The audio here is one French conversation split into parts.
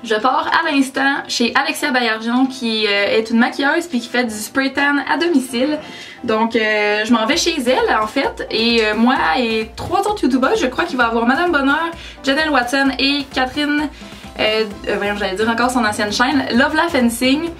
Je pars à l'instant chez Alexia Baillargeon qui est une maquilleuse puis qui fait du spray tan à domicile. Donc je m'en vais chez elle en fait et moi et 3 autres youtubeurs, je crois qu'il va y avoir Madame Bonheur, Janelle Watson et Catherine, voyons j'allais dire encore son ancienne chaîne, Love La Fencing.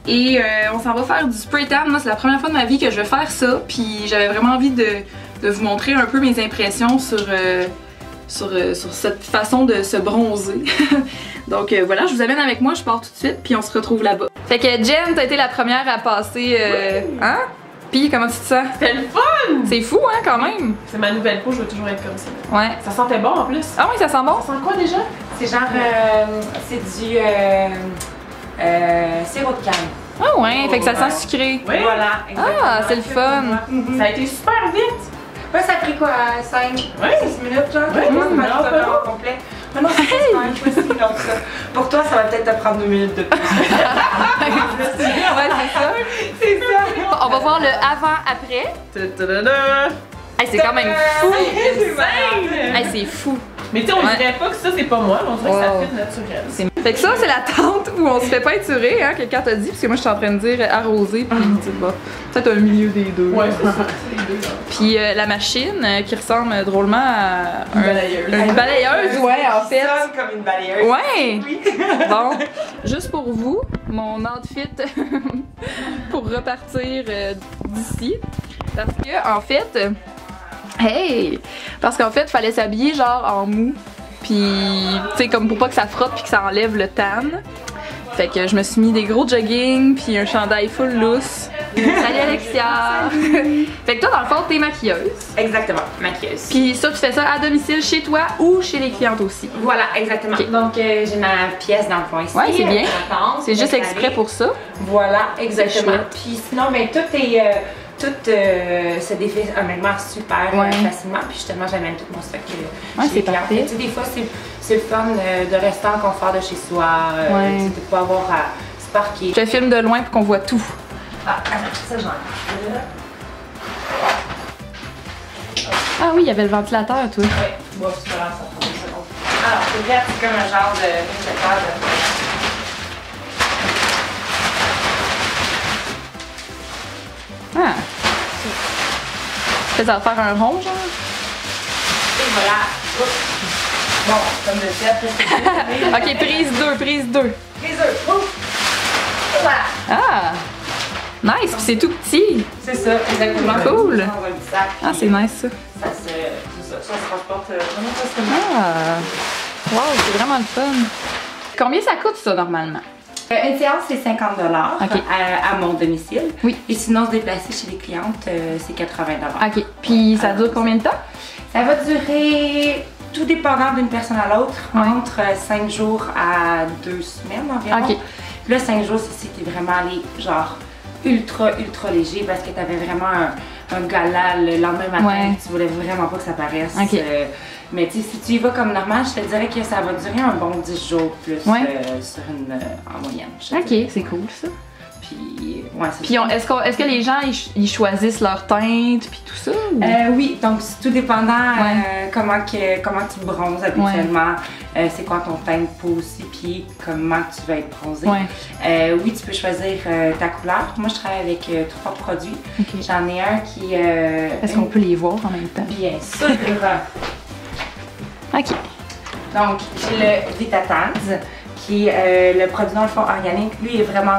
Et on s'en va faire du spray tan. Moi c'est la première fois de ma vie que je vais faire ça puis j'avais vraiment envie de vous montrer un peu mes impressions sur cette façon de se bronzer. Donc voilà, je vous amène avec moi, je pars tout de suite, puis on se retrouve là-bas. Fait que Jen, t'as été la première à passer, hein? Puis comment tu te sens? C'était le fun! C'est fou, hein, quand même? C'est ma nouvelle peau, je veux toujours être comme ça. Ouais. Ça sentait bon en plus. Ah oui, ça sent bon? Ça sent quoi déjà? C'est genre, c'est du sirop de canne. Ah ouais, fait que ça sent sucré. Oui. Voilà, exactement. Ah, c'est le fun. Ça a été super vite. Ouais, ça a pris quoi, 5, 6 minutes, genre? Ouais, moi, non, ça pas long. au complet. Mais non, c'est pas aussi, donc ça. Pour toi, ça va peut-être te prendre 2 minutes de plus. Ouais, c'est ça. C'est ça. On va voir le avant-après. Ta-ta-da-da. Hey, c'est quand même fou. C'est malade. Hey, c'est fou. Mais tu sais, on dirait pas que ça c'est pas moi, mais on dirait que ça Wow. fait naturel. Fait que ça, c'est la tente où on se fait peinturer, hein, quelqu'un t'a dit, parce que moi je suis en train de dire arroser, puis tu sais, bah, peut-être un milieu des deux. Ouais, c'est ça. C'est les deux, là. Puis la machine qui ressemble drôlement à Une balayeuse. une balayeuse, ouais, en fait. Ça sonne comme une balayeuse. Ouais! Oui. Bon, juste pour vous, mon outfit pour repartir d'ici. Parce que, en fait, parce qu'en fait, fallait s'habiller genre en mou. Puis, tu sais, comme pour pas que ça frotte puis que ça enlève le tan. Fait que je me suis mis des gros jogging puis un chandail full loose. Salut Alexia! Fait que toi, dans le fond, t'es maquilleuse. Exactement, maquilleuse. Puis ça, tu fais ça à domicile chez toi ou chez les clientes aussi? Voilà, exactement. Ok. Donc, j'ai ma pièce dans le fond ici. Ouais, c'est bien. C'est juste installée. exprès pour ça. Voilà, exactement. chouette. Puis sinon, ben, tout est. Se défait honnêtement super facilement. Puis justement, j'amène tout mon stock. Ouais, chez c'est les clients. parfait. Tu sais, des fois, c'est le fun de rester en confort de chez soi. Tu sais, de pas avoir à se parquer. Je te filme de loin pour qu'on voit tout. Ah, ça, j'en ai. Ah oui, il y avait le ventilateur, toi. Oui, bon, c'est pas grave, ça prend 2 secondes. Alors, c'est vert, c'est comme un genre de ventilateur de. Ah. Ça va faire un rond, genre? Et voilà. Oups. Bon, comme de fait, Ok, prise 2, prise 2. les œufs. Oups. Et voilà. Ah! Nice, puis c'est tout petit. C'est ça, exactement. Cool. Dans un petit sac. Ah, c'est nice ça. Ça se transporte vraiment facilement. Ah! Wow, c'est vraiment le fun. Combien ça coûte ça normalement? Une séance, c'est 50 $ Ok. à mon domicile. Oui. Et sinon, se déplacer chez les clientes, c'est 80 $. Ok, puis ça dure combien de temps? Ça va durer, tout dépendant d'une personne à l'autre, Ouais. entre 5 jours à 2 semaines environ. Ok. Puis là, 5 jours, c'était vraiment allé genre ultra léger parce que t'avais vraiment un gala le lendemain matin. Ouais. Tu voulais vraiment pas que ça paraisse. Ok. Mais tu sais, si tu y vas comme normal, je te dirais que ça va durer un bon 10 jours plus Ouais. sur une, en moyenne. je te dirais. Ok, c'est cool ça. Puis, ouais, c'est Puis est-ce que les gens ils choisissent leur teinte puis tout ça? Ou? oui, donc c'est tout dépendant comment tu bronzes habituellement, c'est quoi ton teint de peau aussi, puis comment tu vas être bronzé. Ouais. Oui, tu peux choisir ta couleur. Moi, je travaille avec 3 produits. Ok. J'en ai un qui... Est-ce qu'on peut les voir en même temps? Bien sûr. Ok. Donc, j'ai le Vitatans, qui est le produit dans le fond organique. Lui est vraiment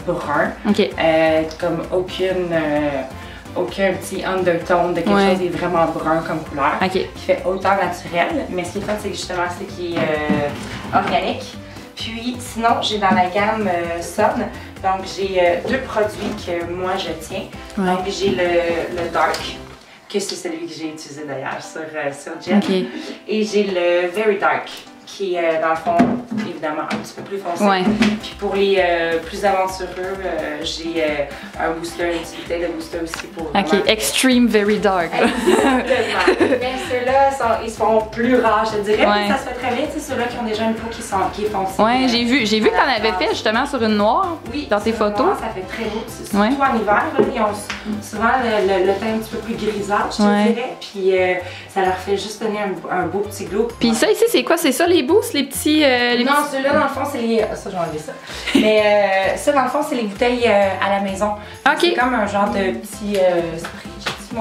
brun. Ok. Comme aucun petit undertone de quelque chose, il est vraiment brun comme couleur. Ok. Qui fait autant naturel, mais ce qui est fun, c'est que justement c'est qui est organique. Puis sinon, j'ai dans la gamme Sun, donc j'ai 2 produits que moi je tiens. Ouais. Donc j'ai le Dark, que c'est celui que j'ai utilisé d'ailleurs sur Jen. Ok. Et j'ai le Very Dark, qui est dans le fond, évidemment, un petit peu plus foncé. Ouais. Puis pour les plus aventureux, j'ai un booster, une petite bouteille de booster aussi pour Ok, vraiment... extreme very dark. Exactement. Mais ceux-là, ils se font plus rares, je te dirais. Ouais. Mais ça se fait très bien, tu sais, ceux-là qui ont déjà une peau qui est foncée. Ouais, j'ai vu que t'en avais fait justement sur une noire, Oui, dans tes sur le photos. noir, ça fait très beau. Surtout Ouais. en hiver, là, ils ont souvent le teint un petit peu plus grisâtre, je te dirais. Puis ça leur fait juste donner un beau petit glow. Puis ça ici, c'est quoi? C'est ça les boosts, les petits Non, ceux-là, dans le fond, c'est les... Ça, j'ai enlevé ça. Mais ça, dans le fond, c'est les bouteilles à la maison. Ok. C'est comme un genre de petit spray. J'ai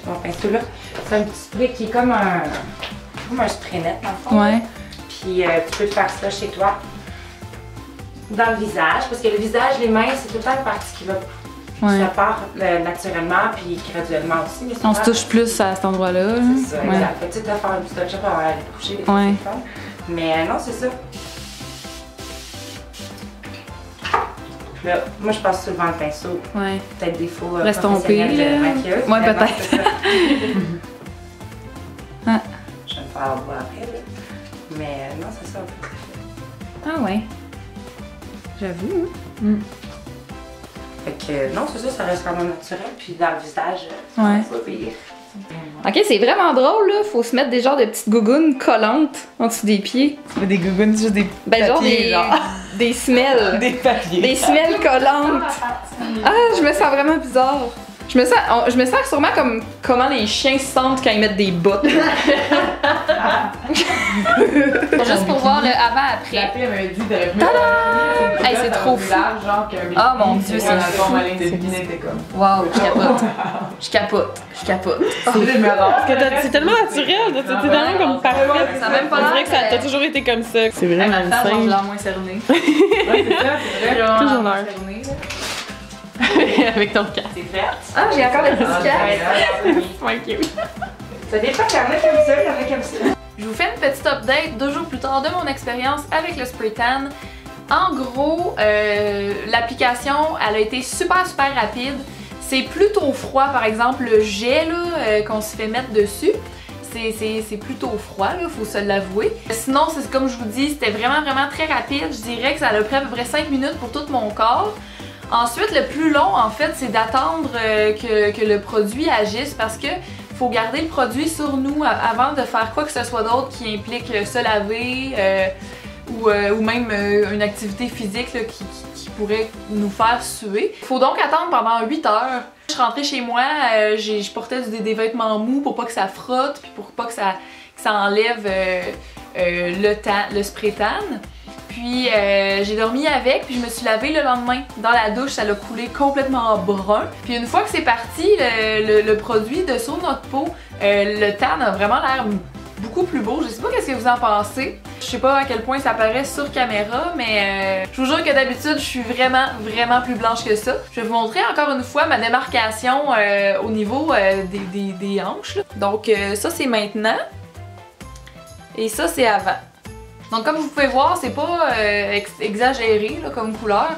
mon pinceau là. C'est un petit spray qui est comme un spray net, dans le fond. Ouais. Puis tu peux faire ça chez toi. Dans le visage. Parce que le visage, les mains, c'est tout le temps une partie qui va... Ouais. Ça part naturellement, puis graduellement aussi. Mais On se touche plus à cet endroit-là. C'est ça, exact. Fait que tu sais, tu vas faire un petit touch-up avant d'aller te coucher, des fois, c'est fun. Mais non, c'est ça. Là, moi, je passe souvent le pinceau. Ouais. Peut-être des fois L'estomper, professionnels de maquilleuse. Ouais, mais bon, peut-être. c'est ça. Ah. Je vais me faire voir après, là. Mais non, c'est ça. Ah ouais. J'avoue. Fait que non, c'est ça, ça reste quand même naturel. Puis dans le visage, Ouais. c'est pas pire. Ok, c'est vraiment drôle là. Faut se mettre des genres de petites gougounes collantes en dessous des pieds. Des gougounes, juste des Ben, genre papiers, des semelles. Des papiers. Des semelles collantes. Ah, je me sens vraiment bizarre. Je me sens sûrement comme comment les chiens se sentent quand ils mettent des bottes. Juste pour voir le La avant-après. fille m'avait dit d'aller Hey, c'est trop fou. Ah, mon Dieu, c'est fou. fou. Ma ligne de bikini était comme. Wow, je capote. Je capote. Je capote. C'est tellement naturel, t'es tellement comme parfait. Ça a même pas On dirait l'air. que ça t'a toujours été comme ça. C'est vraiment Ma face, genre, je insane. l'ai moins cerné. Ouais, c'est ça, c'est vrai. Toujours l'air. cerné. Avec ton casque. C'est prête? Ah, j'ai encore le petit Ah, casque. ben, Thank you. ça dépend, il y en a comme ça, il y en a comme ça. Je vous fais une petite update 2 jours plus tard de mon expérience avec le spray tan. En gros, l'application, elle a été super rapide. C'est plutôt froid, par exemple, le jet là, qu'on se fait mettre dessus. C'est plutôt froid, là, faut se l'avouer. Sinon, c'est comme je vous dis, c'était vraiment très rapide. Je dirais que ça a pris à peu près 5 minutes pour tout mon corps. Ensuite, le plus long, en fait, c'est d'attendre que le produit agisse parce que faut garder le produit sur nous avant de faire quoi que ce soit d'autre qui implique se laver ou même une activité physique là, qui pourrait nous faire suer. Faut donc attendre pendant 8 heures. Je suis rentrée chez moi, je portais des vêtements mous pour pas que ça frotte puis pour pas que ça enlève le spray tan. Puis j'ai dormi avec, puis je me suis lavée le lendemain. Dans la douche, ça l'a coulé complètement brun. Puis une fois que c'est parti, le produit de sur notre peau, le tan a vraiment l'air beaucoup plus beau. Je sais pas qu'est-ce que vous en pensez. Je sais pas à quel point ça paraît sur caméra, mais je vous jure que d'habitude, je suis vraiment plus blanche que ça. Je vais vous montrer encore une fois ma démarcation au niveau des hanches. Là. Donc ça, c'est maintenant. Et ça, c'est avant. Donc comme vous pouvez voir, c'est pas exagéré là, comme couleur.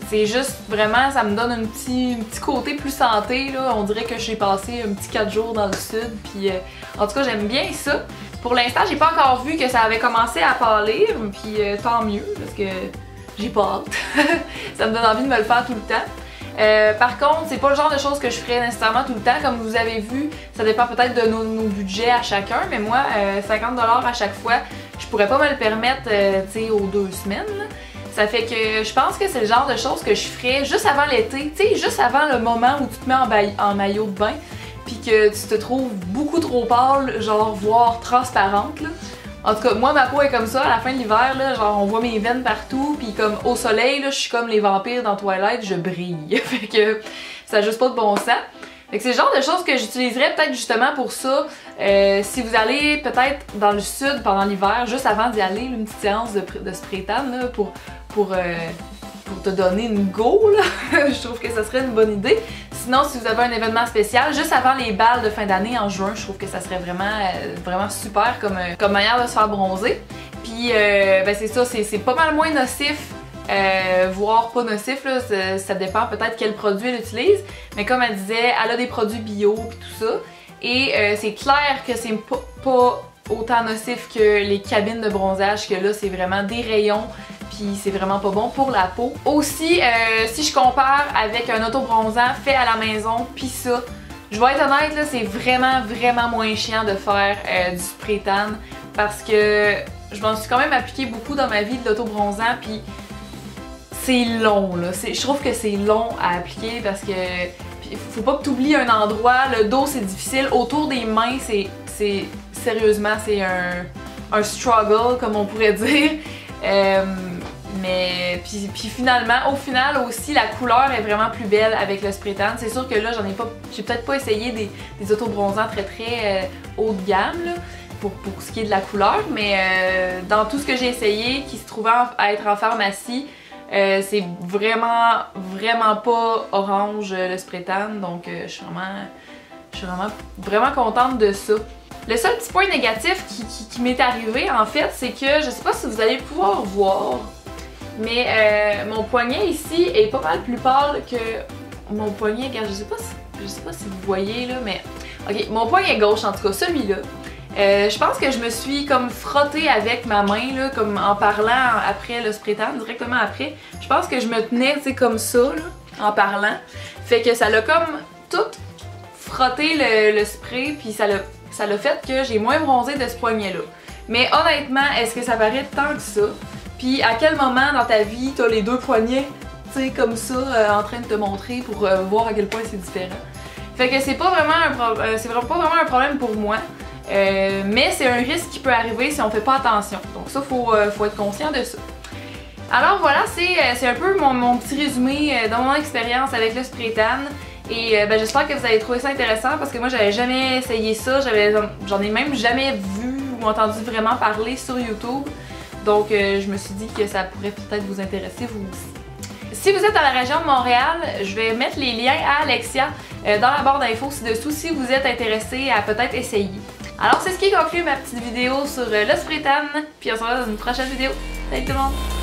C'est juste vraiment, ça me donne un petit côté plus santé. Là. On dirait que j'ai passé un petit 4 jours dans le sud. Puis en tout cas, j'aime bien ça. Pour l'instant, j'ai pas encore vu que ça avait commencé à pâlir. Puis tant mieux, parce que j'ai pas hâte. Ça me donne envie de me le faire tout le temps. Par contre, c'est pas le genre de choses que je ferais nécessairement tout le temps. Comme vous avez vu, ça dépend peut-être de nos budgets à chacun. Mais moi, 50$ à chaque fois, je pourrais pas me le permettre tu sais, aux 2 semaines. Là. Ça fait que je pense que c'est le genre de choses que je ferais juste avant l'été. Tu sais, juste avant le moment où tu te mets en maillot de bain. Puis que tu te trouves beaucoup trop pâle, genre voire transparente. Là. En tout cas, moi, ma peau est comme ça à la fin de l'hiver, là, genre on voit mes veines partout, puis comme au soleil, là, je suis comme les vampires dans Twilight, je brille. Fait que ça n'a juste pas de bon sens. Fait que c'est le genre de choses que j'utiliserais peut-être justement pour ça. Si vous allez peut-être dans le sud pendant l'hiver, juste avant d'y aller, une petite séance de spray tan là, pour te donner une go, là. Je trouve que ça serait une bonne idée. Sinon, si vous avez un événement spécial, juste avant les balles de fin d'année en juin, je trouve que ça serait vraiment super comme manière de se faire bronzer. Puis, ben c'est ça, c'est pas mal moins nocif, voire pas nocif, là, ça dépend peut-être quel produit elle utilise. Mais comme elle disait, elle a des produits bio et tout ça. Et c'est clair que c'est pas autant nocif que les cabines de bronzage, que là, c'est vraiment des rayons. Puis c'est vraiment pas bon pour la peau. Aussi, si je compare avec un autobronzant fait à la maison, puis ça, je vais être honnête, là, c'est vraiment moins chiant de faire du spray tan parce que je m'en suis quand même appliqué beaucoup dans ma vie de l'autobronzant, puis c'est long, là. Je trouve que c'est long à appliquer parce que faut pas que tu oublies un endroit, le dos c'est difficile, autour des mains c'est sérieusement c'est un struggle comme on pourrait dire. Mais puis finalement, au final aussi, la couleur est vraiment plus belle avec le spray tan. C'est sûr que là, j'ai peut-être pas essayé des autobronzants très haut de gamme là, pour ce qui est de la couleur, mais dans tout ce que j'ai essayé qui se trouvait à être en pharmacie, c'est vraiment pas orange le spray tan, donc je suis vraiment contente de ça. Le seul petit point négatif qui m'est arrivé en fait, c'est que je sais pas si vous allez pouvoir voir, mais mon poignet ici est pas mal plus pâle que mon poignet, regarde, je sais pas si vous voyez là, mais ok, mon poignet gauche en tout cas, celui-là. Je pense que je me suis comme frottée avec ma main là, comme en parlant après le spray tan, directement après. Je pense que je me tenais, tu sais, comme ça là, en parlant. Fait que ça l'a comme tout frotté le spray, puis ça l'a fait que j'ai moins bronzé de ce poignet-là. Mais honnêtement, est-ce que ça paraît tant que ça? Puis à quel moment dans ta vie t'as les deux poignets, tu sais, comme ça, en train de te montrer pour voir à quel point c'est différent? Fait que c'est pas vraiment pas vraiment un problème pour moi. Mais c'est un risque qui peut arriver si on fait pas attention. Donc ça, faut être conscient de ça. Alors voilà, c'est un peu mon petit résumé de mon expérience avec le spray tan. Et j'espère que vous avez trouvé ça intéressant parce que moi j'avais jamais essayé ça, j'en ai même jamais vu ou entendu vraiment parler sur YouTube. Donc je me suis dit que ça pourrait peut-être vous intéresser vous aussi. Si vous êtes dans la région de Montréal, je vais mettre les liens à Alexia dans la barre d'infos ci-dessous si vous êtes intéressé à peut-être essayer. Alors c'est ce qui conclut ma petite vidéo sur le spray tan, puis on se revoit dans une prochaine vidéo. Salut tout le monde!